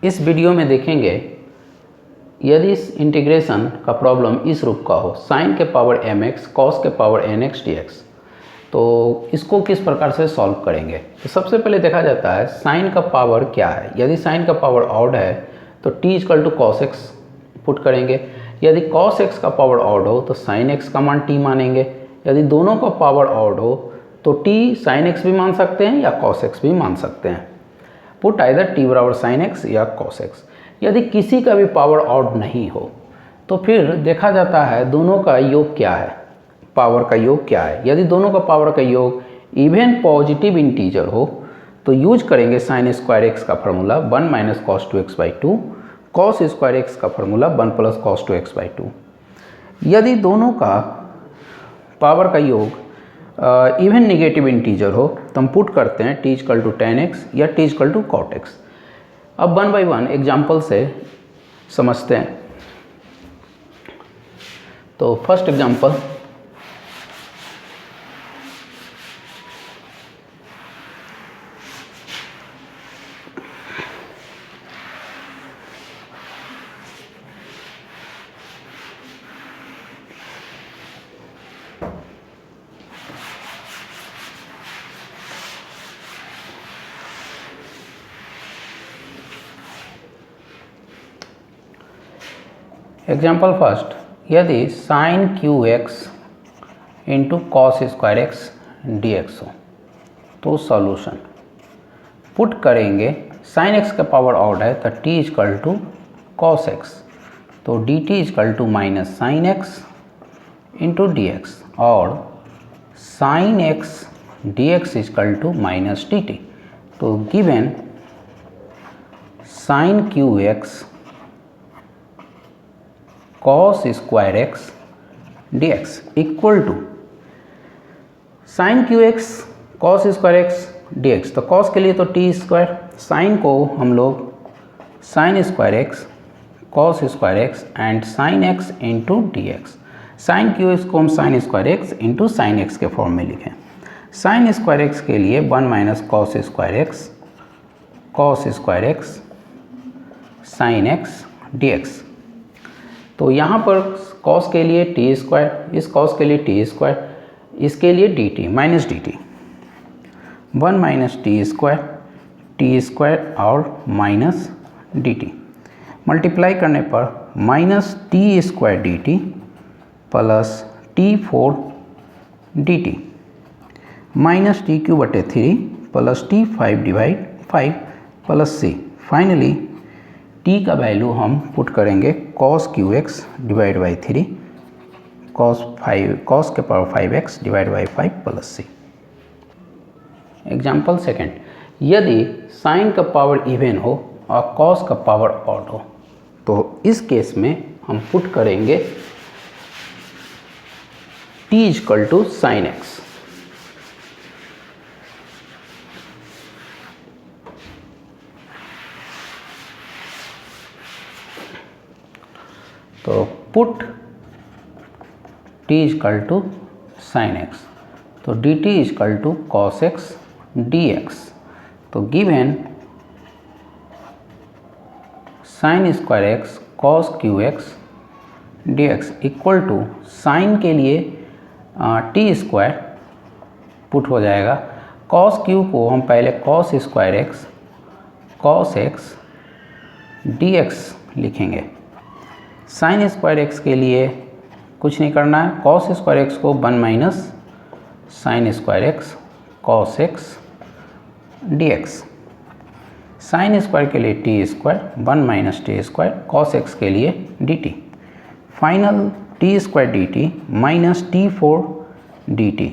इस वीडियो में देखेंगे यदि इस इंटीग्रेशन का प्रॉब्लम इस रूप का हो, साइन के पावर mx कॉस के पावर nx dx, तो इसको किस प्रकार से सॉल्व करेंगे। तो सबसे पहले देखा जाता है साइन का पावर क्या है। यदि साइन का पावर ऑड है तो t equal to cos x put करेंगे। यदि कॉस एक्स का पावर ऑड हो तो साइन एक्स का मान t मानेंगे। यदि दोनों का पावर ऑड हो तो t साइन एक्स भी मान सकते हैं या कॉस एक्स भी मान सकते हैं। पुट आइदर t बराबर साइन एक्स या कॉस एक्स। यदि किसी का भी पावर ऑड नहीं हो तो फिर देखा जाता है दोनों का योग क्या है, पावर का योग क्या है। यदि दोनों का पावर का योग इवन पॉजिटिव इंटीजर हो तो यूज करेंगे साइन स्क्वायर एक्स का formula 1 minus cos 2x/2, cos square x का फार्मूला 1 प्लस कॉस 2x/2। यदि दोनों का पावर का योग इवन निगेटिव इंटीजर हो तो हम पुट करते हैं t equal to tan x या t equal to cot x। अब 1 बाई 1 एग्जाम्पल से समझते हैं। तो फर्स्ट एग्जाम्पल, एग्जाम्पल फर्स्ट, यदि sine cube x into cos square x d x हो तो सॉल्यूशन पुट करेंगे। साइन एक्स का पावर ऑड है तो t equal to cos x, तो d t equal to minus sine x into d x और sine x d x equal to minus d t. तो given sine cube x cos square x d x equal to sine cube x cos square x d x. तो cos के लिए तो t square, sine को हम लोग sine square x cos square x and sine x into d x. Sine cube x को हम sine square x into sine x के फॉर्म में लिखें। साइन स्क्वायर एक्स के लिए 1 minus cos square x cos square x sine x d x. तो यहाँ पर कॉस के लिए टी स्क्वायर, इस कॉस के लिए टी स्क्वायर, इसके लिए d t minus d t, 1 minus t square और माइनस डी टी। मल्टीप्लाई करने पर minus t square d t plus t 4 d t minus t cube बटे 3 plus t 5 divide 5 plus c. Finally t का value हम put करेंगे cos cube x divide by 3 cos के power 5x divide by 5 plus c. Example second, यदि sine का power even हो और cos का पावर ऑड हो तो इस केस में हम पुट करेंगे t equal to sine x. तो put t equal to sine x, तो d t equal to cos x d x. तो given sine square x cos cube x d x equal to sine के लिए t square put हो जाएगा। Cos Q को हम पहले cos square x cos x d x लिखेंगे। Sign square x के लिए कुछ नहीं करना है, कॉस स्क्वायर एक्स को 1 minus sine square x cos x d x. Sine square के लिए t square 1 minus t square cos x के लिए d t. Final t square d t minus t 4 d t,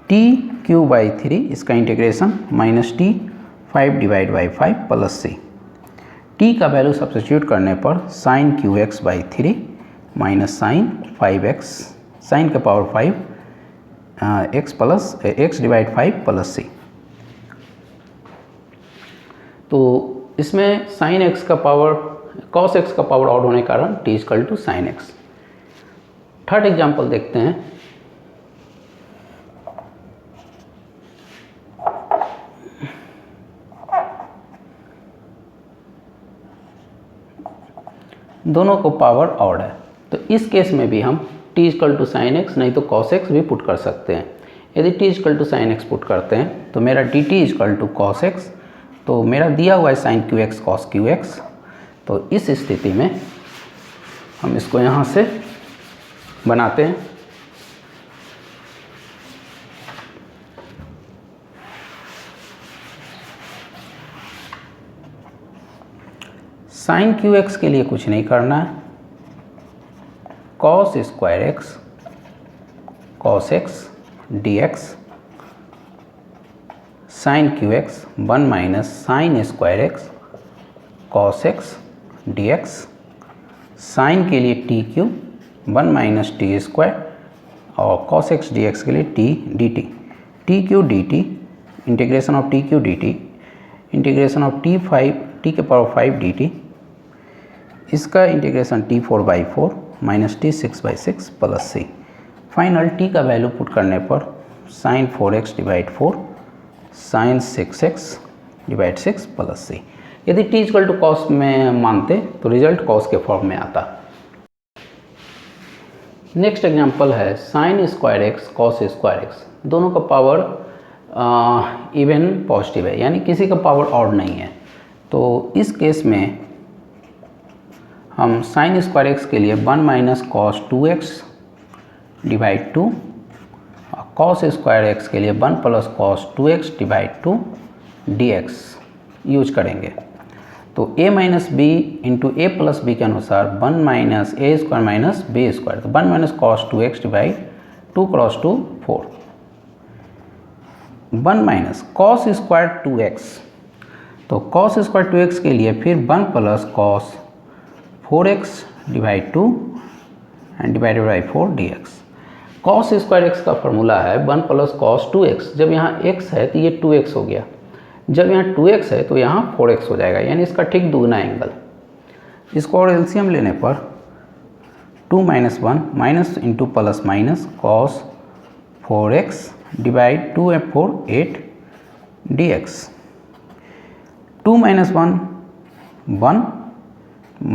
t cube by 3 इसका integration minus t 5 divide by 5 plus c. t का value substitute करने पर sine cube x by 3 minus sine 5x sine का power 5 x plus x divide 5 plus c. तो इसमें sine x का power cos x का power odd होने के कारण t equal to sine x। Third example देखते हैं। दोनों को पावर ऑड है। तो इस केस में भी हम t equal to sine x नहीं तो कॉस एक्स भी पुट कर सकते हैं। यदि t equal to sine x put करते हैं तो मेरा dt equal to cos x, तो मेरा दिया हुआ है sine cube x cos cube x. तो इस स्थिति में हम इसको यहाँ से बनाते हैं। साइन क्यू एक्स के लिए कुछ नहीं करना है, cos square x cos x d x sine cube x 1 minus sine square x cos x d x, sine के लिए t cube 1 minus t square और कॉस एक्स डी एक्स के लिए t d t, t cube d t integration of t cube d t integration of t के power 5 d t, इसका integration t4/4 minus t6/6 plus c। Final t का value put करने पर sine 4x divide 4 sine 6x divide 6 plus c। यदि t equal to cos में मानते तो result cos के फॉर्म में आता। नेक्स्ट एग्जांपल है sine square x cos square x. दोनों का पावर इवन पॉजिटिव है, यानी किसी का पावर ऑड नहीं है। तो इस केस में हम साइन स्क्वायर एक्स के लिए 1 माइनस कॉस 2x डिवाइड 2 और कॉस स्क्वायर एक्स के लिए 1 plus cos 2x divide 2 dx use करेंगे। तो a minus b into a plus b के अनुसार 1 minus a square minus b square, तो 1 minus cos 2x divide 2 cross 2 4, 1 minus cos square 2x, तो cos square 2x के लिए फिर 1 plus cos 4x divide 2 and divided by 4 dx। Cos square x का formula है 1 plus cos 2x। जब यहाँ x है तो ये 2x हो गया, जब यहाँ 2x है तो यहाँ 4x हो जाएगा, यानी इसका ठीक दुगना एंगल। इसको और एलसीएम लेने पर 2 minus 1 minus into plus minus cos 4x divide 2 and 4 8 dx। 2 minus 1 1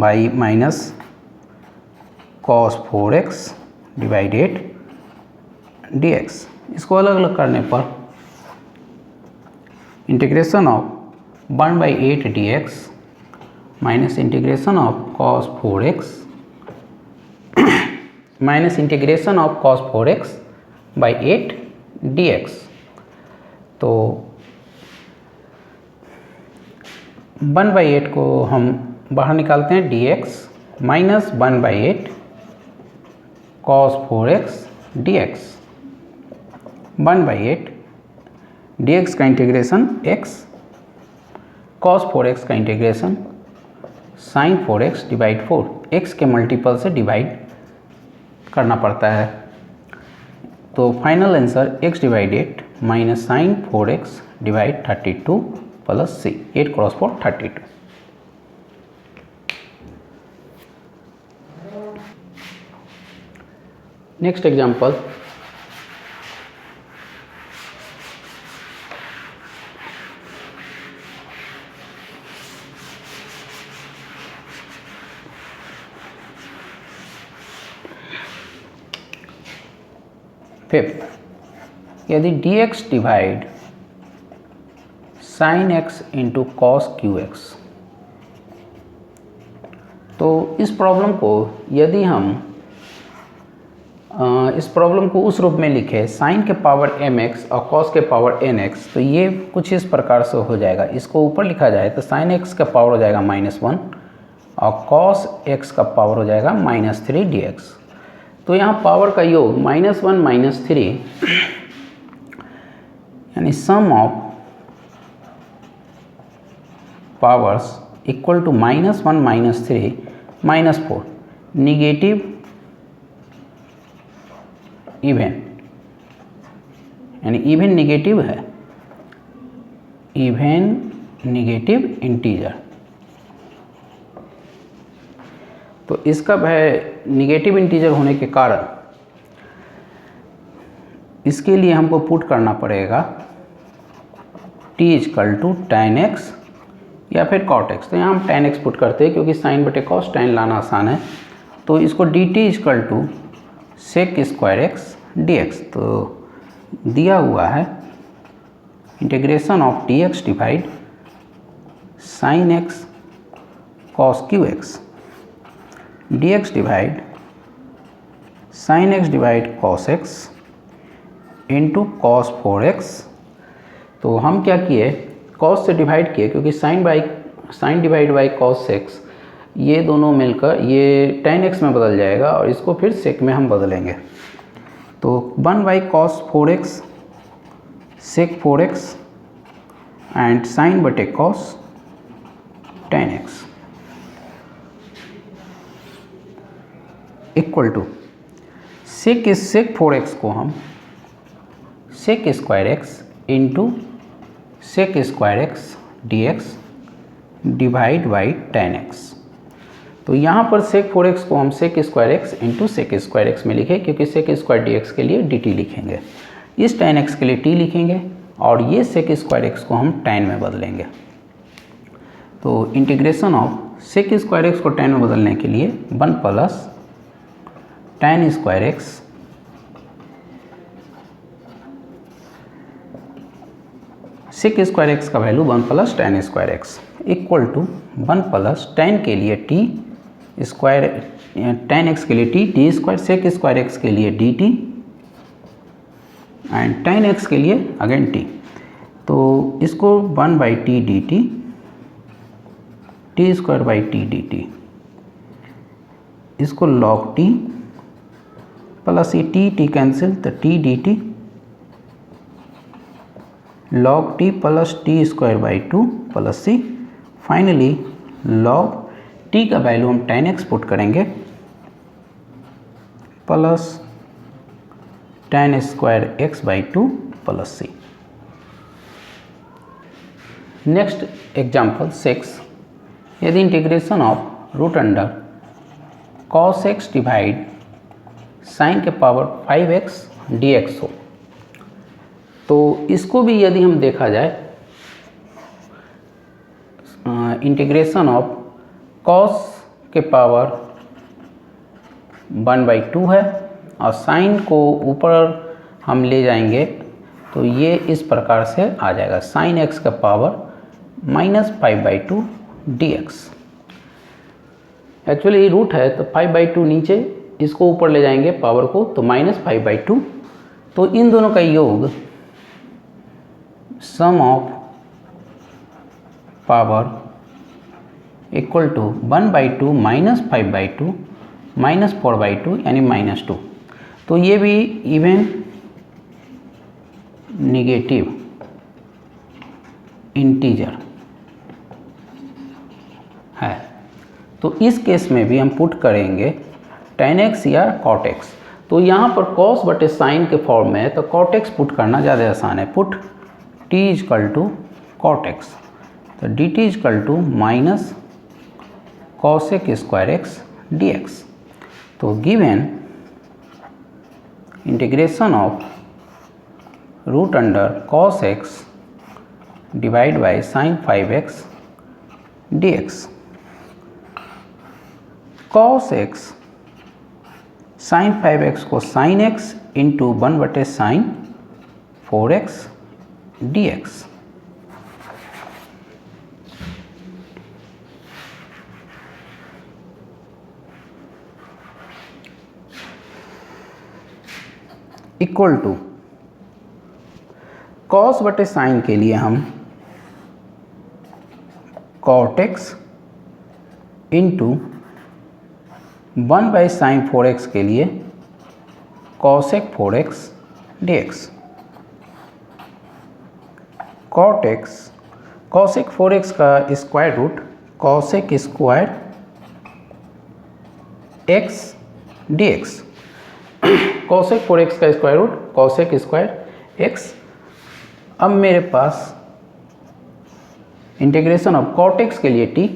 by minus cos 4x divide 8 dx। इसको अलग अलग करने पर integration of 1/8 dx minus integration of cos 4x minus integration of cos 4x by 8 dx। तो 1/8 को हम बाहर निकालते हैं dx minus 1/8 cos 4x dx, 1/8 dx का इंटीग्रेशन x, cos 4x का integration sin 4x divide 4, x के मल्टीपल से डिवाइड करना पड़ता है। तो final answer x divide 8 minus sine 4x divide 32 plus c, 8 cross 4 32। Next example, fifth, यदि dx divide sine x into cos cube x. तो इस प्रॉब्लम को यदि हम इस प्रॉब्लम को उस रूप में लिखे साइन के पावर mx और कॉस के पावर nx, तो ये कुछ इस प्रकार से हो जाएगा। इसको ऊपर लिखा जाए तो साइन x का पावर हो जाएगा -1 और कॉस x का पावर हो जाएगा -3 dx। तो यहाँ पावर का योग -1 -3 यानी sum of powers equal to -1 -3 -4, negative even, यानी इवन निगेटिव है, इवन निगेटिव इंटीजर। तो इसका है निगेटिव इंटीजर होने के कारण इसके लिए हमको पुट करना पड़ेगा t equal to tan x या फिर cot x। तो यहाँ हम tan x पुट करते हैं क्योंकि साइन बटे कॉस tan लाना आसान है। तो इसको dt equal to sec square x d x. तो दिया हुआ है integration of d x divide sine x cos cube x d x divide sine x divide cos x into cos 4x। तो हम क्या किए, कॉस से डिवाइड किए क्योंकि sine divide by cos x ये दोनों मिलकर ये tan x में बदल जाएगा और इसको फिर सेक में हम बदलेंगे। तो 1 by cos 4x sec 4x and sine बटे cos tan x equal to sec 4x को हम sec square x into sec square x d x divide by tan x। तो यहाँ पर सेक 4x को हम sec square x into sec square x में लिखे क्योंकि सेक स्क्वायर डी एक्स के लिए dt लिखेंगे, इस tan x के लिए t लिखेंगे और ये सेक स्क्वायर x को हम tan में बदलेंगे। तो integration of sec square x को tan में बदलने के लिए 1 plus tan square x sec square x का value 1 plus tan square x equal to 1 plus tan के लिए t स्क्वायर tan x के लिए t square sec square x के लिए dt एंड tan x के लिए अगेन t। तो इसको 1 by t d t square by t d t, इसको log t प्लस ये टी कैंसिल तो t d t log t plus t square by 2 plus c. Finally log t का value हम tan x put करेंगे plus tan square x by 2 plus c. Next example 6, यदि integration of root under cos x divide sine के power 5x dx हो, तो इसको भी यदि हम देखा जाए इंटीग्रेशन ऑफ cos के पावर 1/2 है और साइन को ऊपर हम ले जाएंगे तो ये इस प्रकार से आ जाएगा साइन x का पावर -5/2 dx। एक्चुअली रूट है तो 5/2 नीचे, इसको ऊपर ले जाएंगे पावर को तो -5/2। तो इन दोनों का योग सम ऑफ पावर इक्वल टू 1/2 -5/2 -4/2 यानी -2। तो ये भी इवन निगेटिव इंटीजर है। तो इस केस में भी हम पुट करेंगे tan x या cot x। तो यहाँ पर cos बटे साइन के फॉर्म में है तो cot x पुट करना ज़्यादा आसान है। Put t equal to cot x, तो dt equal to minus cosec square x dx। तो given integration of root under cos x divide by sine 5x dx। cos x sine 5x को sine x into 1 बटे sine 4x dx। Equal to cos बटे sine के लिए हम cot x into 1 by sine 4x के लिए cosec 4x dx। cot x cosec 4x का square root cosec square x dx। cosec 4x का square root cosec square x। अब मेरे पास इंटीग्रेशन ऑफ cot x के लिए t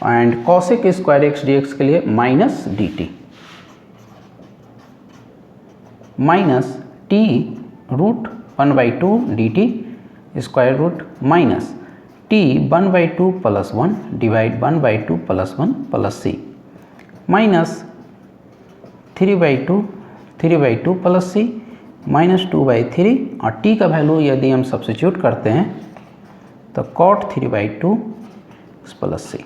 and cosec square x dx के लिए minus dt minus t root 1/2 dt square root minus t 1/2 plus 1 divide 1/2 plus 1 plus c minus 3/2 plus c minus 2/3 और t का value यदि हम substitute करते हैं तो cot 3/2 प्लस सी।